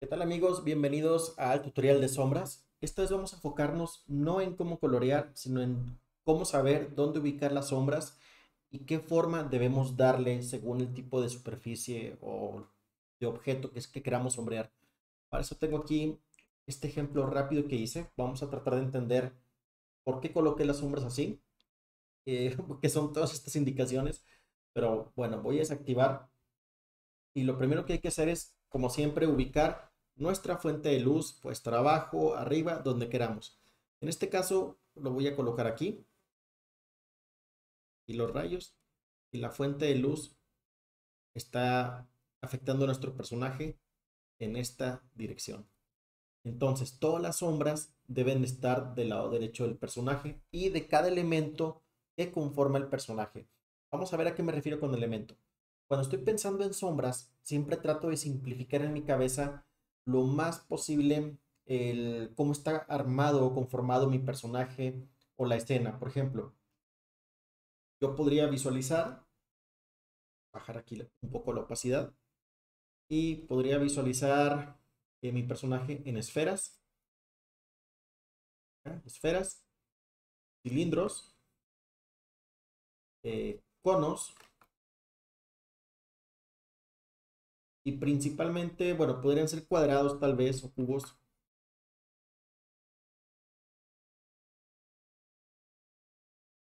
¿Qué tal amigos? Bienvenidos al tutorial de sombras. Esta vez vamos a enfocarnos no en cómo colorear, sino en cómo saber dónde ubicar las sombras y qué forma debemos darle según el tipo de superficie o de objeto que queramos sombrear. Para eso tengo aquí este ejemplo rápido que hice. Vamos a tratar de entender por qué coloqué las sombras así, qué son todas estas indicaciones. Pero bueno, voy a desactivar y lo primero que hay que hacer es, como siempre, ubicar nuestra fuente de luz, pues abajo, arriba, donde queramos. En este caso lo voy a colocar aquí y los rayos y la fuente de luz está afectando a nuestro personaje en esta dirección. Entonces, todas las sombras deben estar del lado derecho del personaje y de cada elemento que conforma el personaje. Vamos a ver a qué me refiero con elemento. Cuando estoy pensando en sombras, siempre trato de simplificar en mi cabeza lo más posible el cómo está armado o conformado mi personaje o la escena. Por ejemplo, yo podría visualizar, bajar aquí un poco la opacidad, y podría visualizar mi personaje en esferas, ¿eh? Esferas, cilindros, conos y principalmente, bueno, podrían ser cuadrados tal vez o cubos,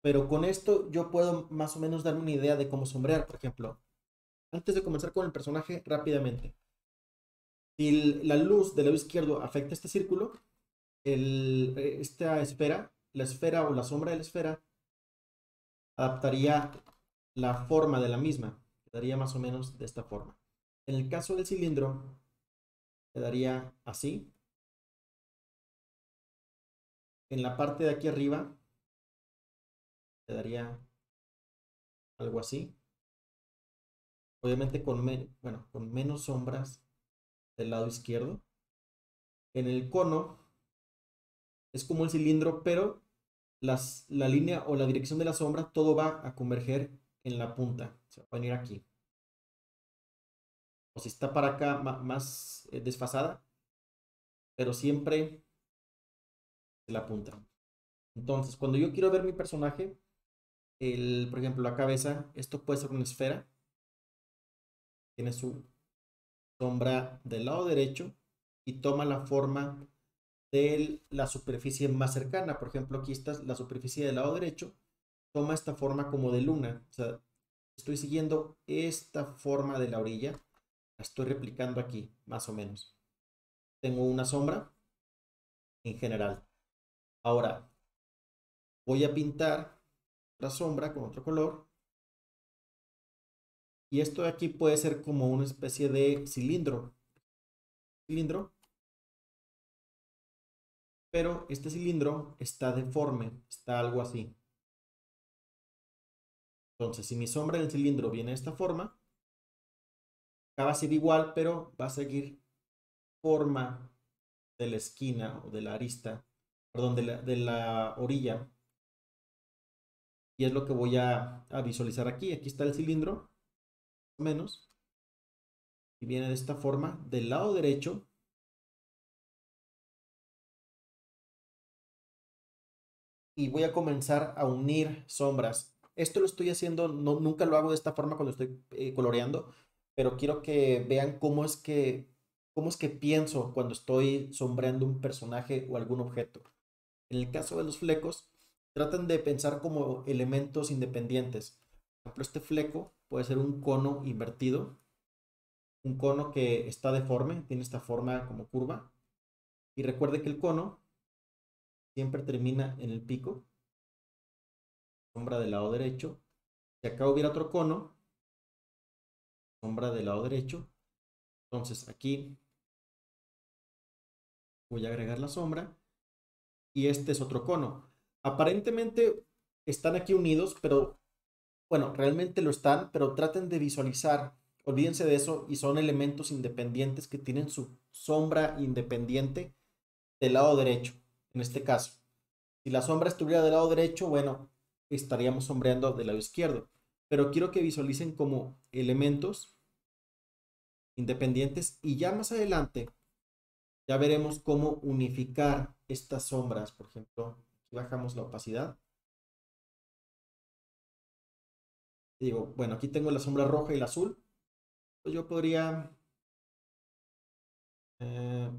pero con esto yo puedo más o menos darme una idea de cómo sombrear. Por ejemplo, antes de comenzar con el personaje, rápidamente, si la luz del lado izquierdo afecta este círculo, esta esfera, la esfera o la sombra de la esfera, adaptaría la forma de la misma, quedaría más o menos de esta forma. En el caso del cilindro, quedaría así. En la parte de aquí arriba, quedaría algo así. Obviamente bueno, con menos sombras del lado izquierdo. En el cono es como el cilindro, pero la línea o la dirección de la sombra, todo va a converger en la punta. Se va a venir aquí. O si está para acá más desfasada, pero siempre de la punta. Entonces, cuando yo quiero ver mi personaje, por ejemplo, la cabeza, esto puede ser una esfera. Tiene su sombra del lado derecho y toma la forma de la superficie más cercana. Por ejemplo, aquí está la superficie del lado derecho, toma esta forma como de luna. O sea, estoy siguiendo esta forma de la orilla, la estoy replicando aquí, más o menos. Tengo una sombra en general. Ahora, voy a pintar la sombra con otro color. Y esto de aquí puede ser como una especie de cilindro. Cilindro, pero este cilindro está deforme, está algo así. Entonces, si mi sombra del cilindro viene de esta forma, acá va a ser igual, pero va a seguir forma de la esquina o de la arista, perdón, de la orilla. Y es lo que voy a visualizar aquí. Aquí está el cilindro, más o menos, y viene de esta forma. Del lado derecho, y voy a comenzar a unir sombras. Esto lo estoy haciendo, no, nunca lo hago de esta forma cuando estoy coloreando, pero quiero que vean cómo es que pienso cuando estoy sombreando un personaje o algún objeto. En el caso de los flecos, tratan de pensar como elementos independientes. Por ejemplo, este fleco puede ser un cono invertido, un cono que está deforme, tiene esta forma como curva. Y recuerde que el cono siempre termina en el pico, sombra del lado derecho. Si acá hubiera otro cono, sombra del lado derecho. Entonces aquí voy a agregar la sombra y este es otro cono. Aparentemente están aquí unidos, pero bueno, realmente lo están, pero traten de visualizar, olvídense de eso y son elementos independientes que tienen su sombra independiente del lado derecho, en este caso. Si la sombra estuviera del lado derecho, bueno, estaríamos sombreando del lado izquierdo, pero quiero que visualicen como elementos independientes y ya más adelante, Ya veremos cómo unificar estas sombras. Por ejemplo, aquí bajamos la opacidad. Digo, bueno, aquí tengo la sombra roja y la azul. Pues yo podría... eh,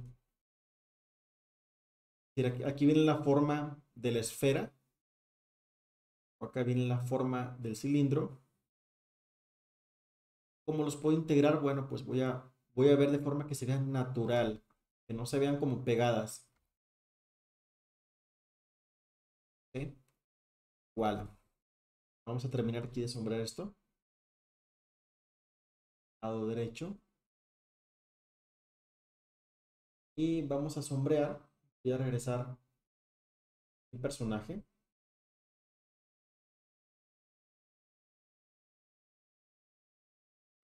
aquí viene la forma de la esfera. Acá viene la forma del cilindro. ¿Cómo los puedo integrar? Bueno, pues voy a ver de forma que se vean natural, que no se vean como pegadas. ¿Sí? Igual. Vamos a terminar aquí de sombrear esto. Lado derecho. Y vamos a sombrear. Voy a regresar mi personaje.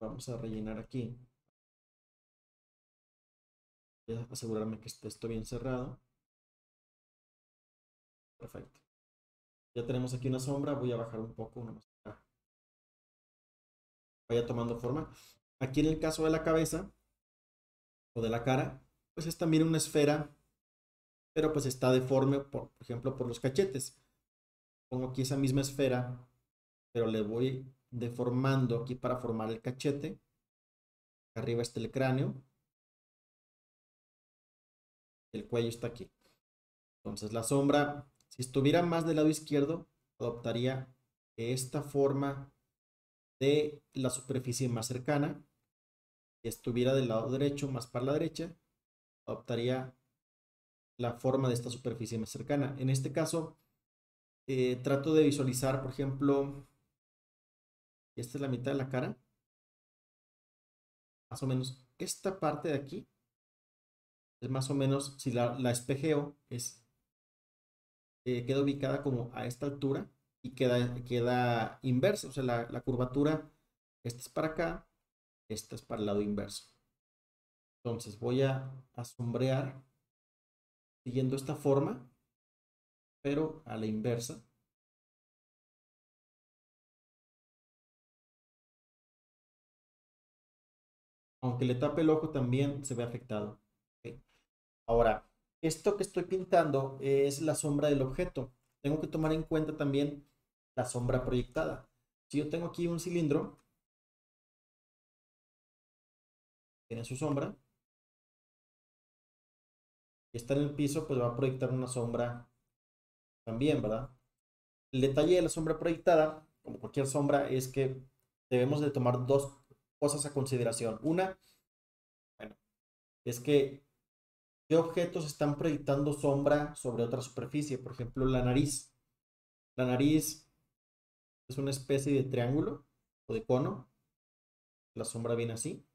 Vamos a rellenar aquí. Voy a asegurarme que esté esto bien cerrado. Perfecto. Ya tenemos aquí una sombra. Voy a bajar un poco. Una más para que vaya tomando forma. Aquí en el caso de la cabeza o de la cara, pues es también una esfera, pero pues está deforme, por ejemplo, por los cachetes. Pongo aquí esa misma esfera, pero le voy deformando aquí para formar el cachete. Arriba está el cráneo. El cuello está aquí. Entonces la sombra, si estuviera más del lado izquierdo, adoptaría esta forma de la superficie más cercana. Si estuviera del lado derecho, más para la derecha, adoptaría la forma de esta superficie más cercana. En este caso, trato de visualizar, por ejemplo, esta es la mitad de la cara, más o menos esta parte de aquí, es más o menos, si la espejeo, queda ubicada como a esta altura y queda inversa, o sea, la curvatura, esta es para acá, esta es para el lado inverso. Entonces voy a sombrear siguiendo esta forma, pero a la inversa. Aunque le tape el ojo también se ve afectado. ¿Ok? Ahora, esto que estoy pintando es la sombra del objeto. Tengo que tomar en cuenta también la sombra proyectada. Si yo tengo aquí un cilindro, tiene su sombra, y está en el piso, pues va a proyectar una sombra también, ¿verdad? El detalle de la sombra proyectada, como cualquier sombra, es que debemos de tomar dos cosas a consideración. Una, bueno, es que qué objetos están proyectando sombra sobre otra superficie. Por ejemplo, la nariz. La nariz es una especie de triángulo o de cono. La sombra viene así.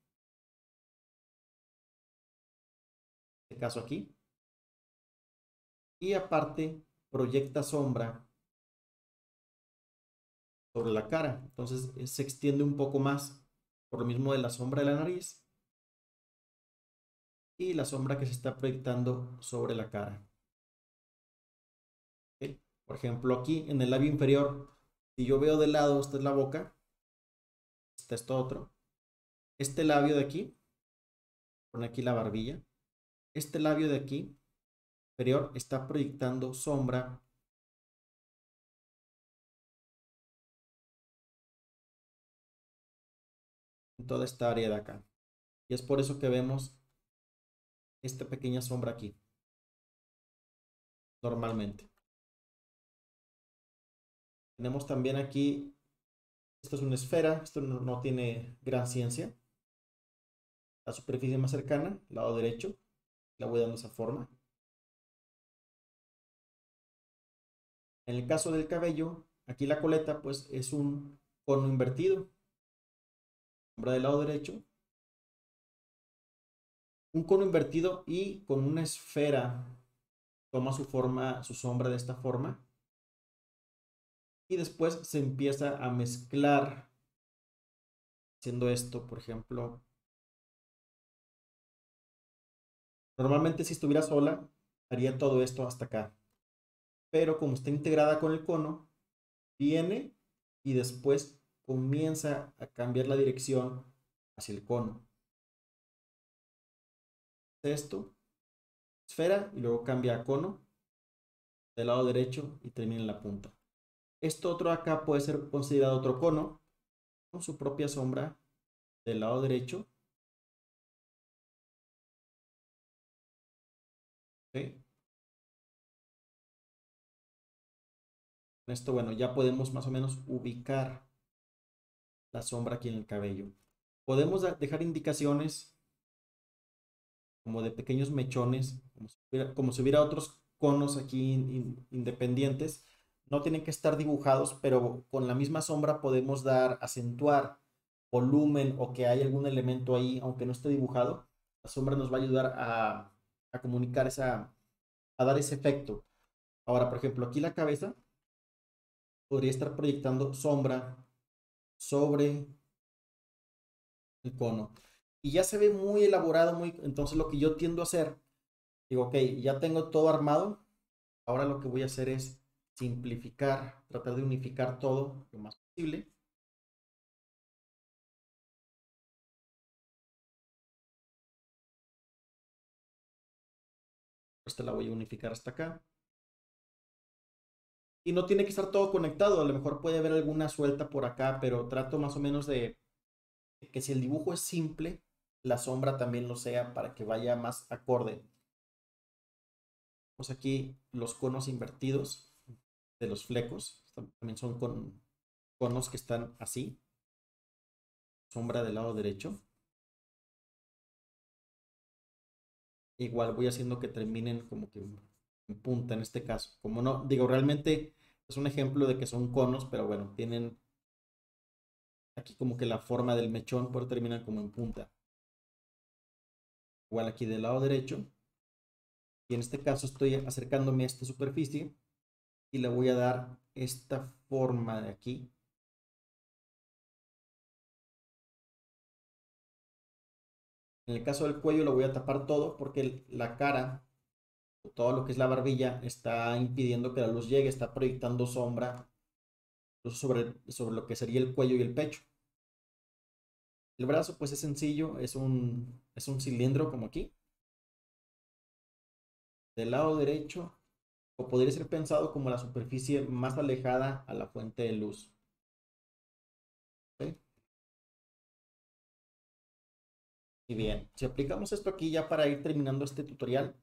En este caso aquí. Y aparte, proyecta sombra sobre la cara. Entonces se extiende un poco más. Por lo mismo de la sombra de la nariz y la sombra que se está proyectando sobre la cara. ¿Ok? Por ejemplo, aquí en el labio inferior, si yo veo de lado, esta es la boca, esta es esto otro. Este labio de aquí, pone aquí la barbilla. Este labio de aquí, inferior, está proyectando sombra en toda esta área de acá. Y es por eso que vemos esta pequeña sombra aquí, normalmente. Tenemos también aquí, esto es una esfera, esto no tiene gran ciencia. La superficie más cercana, lado derecho, la voy dando esa forma. En el caso del cabello, aquí la coleta, pues es un cono invertido. Sombra del lado derecho. Un cono invertido y con una esfera toma su forma, su sombra de esta forma. Y después se empieza a mezclar haciendo esto, por ejemplo. Normalmente si estuviera sola, haría todo esto hasta acá. Pero como está integrada con el cono, viene y después comienza a cambiar la dirección hacia el cono. Esto esfera y luego cambia a cono del lado derecho y termina en la punta. Esto otro acá puede ser considerado otro cono con su propia sombra del lado derecho. ¿Okay? Con esto, bueno, ya podemos más o menos ubicar la sombra aquí en el cabello. Podemos dejar indicaciones como de pequeños mechones, como si hubiera otros conos aquí independientes. No tienen que estar dibujados, pero con la misma sombra podemos acentuar volumen o que hay algún elemento ahí, aunque no esté dibujado. La sombra nos va a ayudar a comunicar a dar ese efecto. Ahora, por ejemplo, aquí la cabeza podría estar proyectando sombra sobre el cono. Y ya se ve muy elaborado, entonces lo que yo tiendo a hacer, digo, ok, ya tengo todo armado, ahora lo que voy a hacer es simplificar, tratar de unificar todo lo más posible. Esta la voy a unificar hasta acá. Y no tiene que estar todo conectado, a lo mejor puede haber alguna suelta por acá, pero trato más o menos de que si el dibujo es simple, la sombra también lo sea para que vaya más acorde. Pues aquí los conos invertidos de los flecos, también son con conos que están así, sombra del lado derecho. Igual voy haciendo que terminen como que en punta en este caso. Como no, digo, realmente es un ejemplo de que son conos, pero bueno, tienen aquí como que la forma del mechón, pero terminan como en punta. Igual aquí del lado derecho. Y en este caso estoy acercándome a esta superficie y le voy a dar esta forma de aquí. En el caso del cuello lo voy a tapar todo porque la cara, todo lo que es la barbilla, está impidiendo que la luz llegue, está proyectando sombra sobre lo que sería el cuello y el pecho. El brazo pues es sencillo, es un cilindro como aquí. Del lado derecho, o podría ser pensado como la superficie más alejada a la fuente de luz. ¿Sí? Y bien, si aplicamos esto aquí ya para ir terminando este tutorial,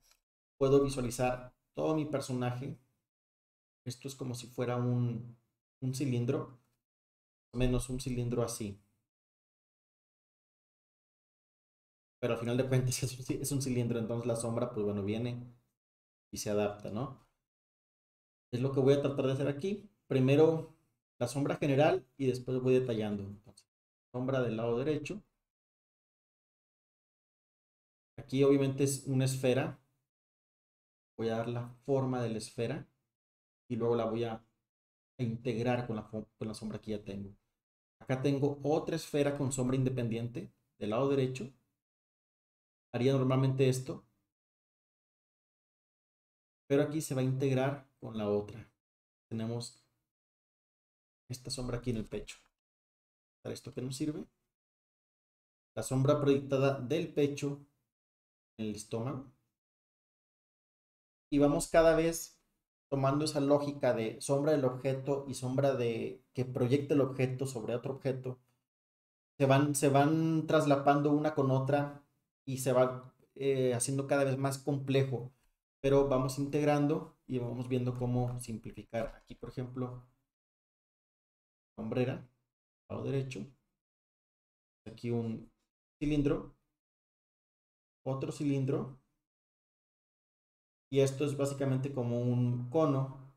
puedo visualizar todo mi personaje. Esto es como si fuera un cilindro, menos un cilindro así. Pero al final de cuentas es un cilindro, entonces la sombra, pues bueno, viene y se adapta, ¿no? Es lo que voy a tratar de hacer aquí. Primero la sombra general y después voy detallando. Entonces, sombra del lado derecho. Aquí obviamente es una esfera. Voy a dar la forma de la esfera y luego la voy a integrar con la sombra que ya tengo. Acá tengo otra esfera con sombra independiente del lado derecho. Haría normalmente esto, pero aquí se va a integrar con la otra. Tenemos esta sombra aquí en el pecho. ¿Para esto qué nos sirve? La sombra proyectada del pecho en el estómago. Y vamos cada vez tomando esa lógica de sombra del objeto y sombra de que proyecte el objeto sobre otro objeto. Se van traslapando una con otra y se va haciendo cada vez más complejo. Pero vamos integrando y vamos viendo cómo simplificar. Aquí, por ejemplo, sombrera, lado derecho. Aquí un cilindro, otro cilindro. Y esto es básicamente como un cono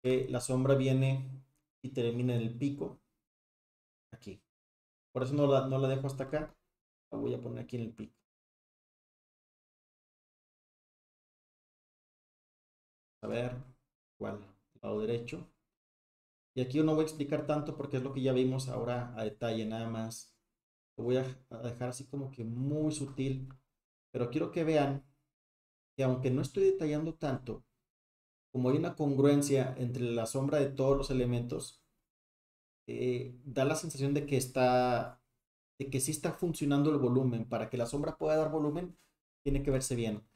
que la sombra viene y termina en el pico. Aquí. Por eso no la dejo hasta acá. La voy a poner aquí en el pico. A ver, igual, lado derecho. Y aquí no voy a explicar tanto porque es lo que ya vimos ahora a detalle, nada más. Lo voy a dejar así como que muy sutil. Pero quiero que vean que aunque no estoy detallando tanto, como hay una congruencia entre la sombra de todos los elementos, da la sensación de que sí está funcionando el volumen. Para que la sombra pueda dar volumen, tiene que verse bien.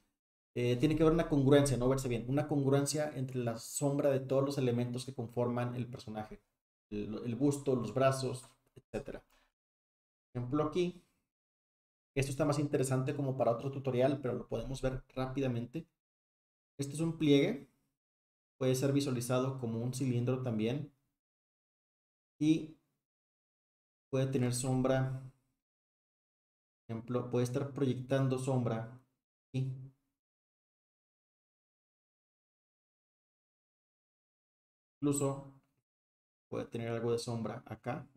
tiene que haber una congruencia, no verse bien, una congruencia entre la sombra de todos los elementos que conforman el personaje, el busto, los brazos, etcétera. Por ejemplo, aquí, esto está más interesante como para otro tutorial, pero lo podemos ver rápidamente. Este es un pliegue, puede ser visualizado como un cilindro también y puede tener sombra, por ejemplo, puede estar proyectando sombra aquí. Incluso puede tener algo de sombra acá.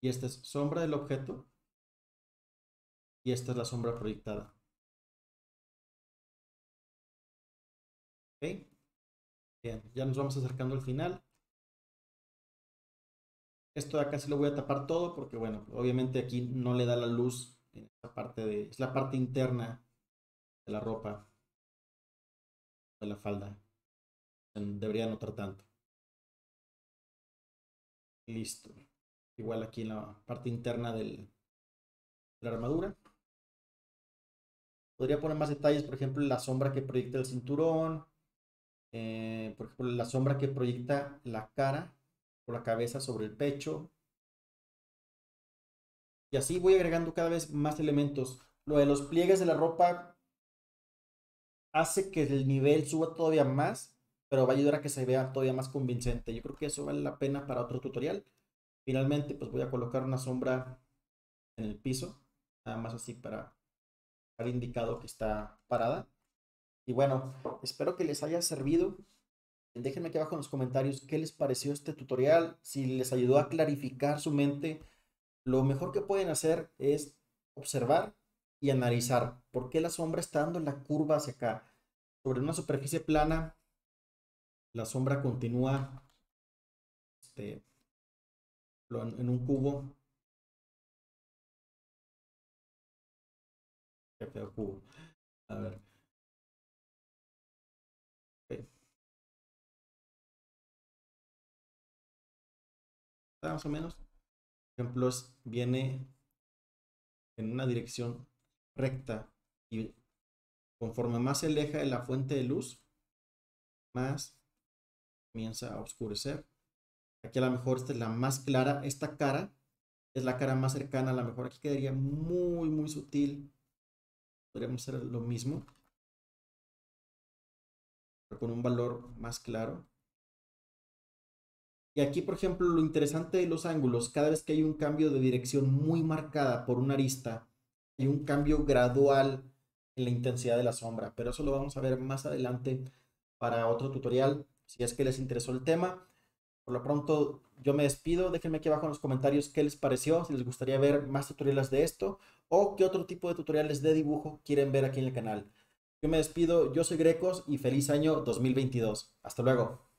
Y esta es sombra del objeto y esta es la sombra proyectada. ¿Ok? Bien, ya nos vamos acercando al final. Esto de acá sí lo voy a tapar todo porque, bueno, obviamente aquí no le da la luz en esta parte de... Es la parte interna de la ropa, de la falda. Debería notar tanto. Listo. Igual aquí en la parte interna de la armadura. Podría poner más detalles, por ejemplo, la sombra que proyecta el cinturón. Por ejemplo, la sombra que proyecta la cara o la cabeza sobre el pecho. Y así voy agregando cada vez más elementos. Lo de los pliegues de la ropa hace que el nivel suba todavía más, pero va a ayudar a que se vea todavía más convincente. Yo creo que eso vale la pena para otro tutorial. Finalmente, pues voy a colocar una sombra en el piso, nada más así para estar indicado que está parada. Y bueno, espero que les haya servido. Déjenme aquí abajo en los comentarios qué les pareció este tutorial, si les ayudó a clarificar su mente. Lo mejor que pueden hacer es observar y analizar por qué la sombra está dando la curva hacia acá. Sobre una superficie plana, la sombra continúa en un cubo. Qué feo cubo. A ver. Ok. Más o menos. Por ejemplo, viene en una dirección recta y conforme más se aleja de la fuente de luz, más comienza a oscurecer. Aquí a lo mejor esta es la más clara, esta cara es la cara más cercana, a lo mejor aquí quedaría muy, muy sutil. Podríamos hacer lo mismo, pero con un valor más claro. Y aquí, por ejemplo, lo interesante de los ángulos, cada vez que hay un cambio de dirección muy marcada por una arista, hay un cambio gradual en la intensidad de la sombra, pero eso lo vamos a ver más adelante para otro tutorial, si es que les interesó el tema. Por lo pronto, yo me despido. Déjenme aquí abajo en los comentarios qué les pareció, si les gustaría ver más tutoriales de esto o qué otro tipo de tutoriales de dibujo quieren ver aquí en el canal. Yo me despido, yo soy Grecos y feliz año 2022. Hasta luego.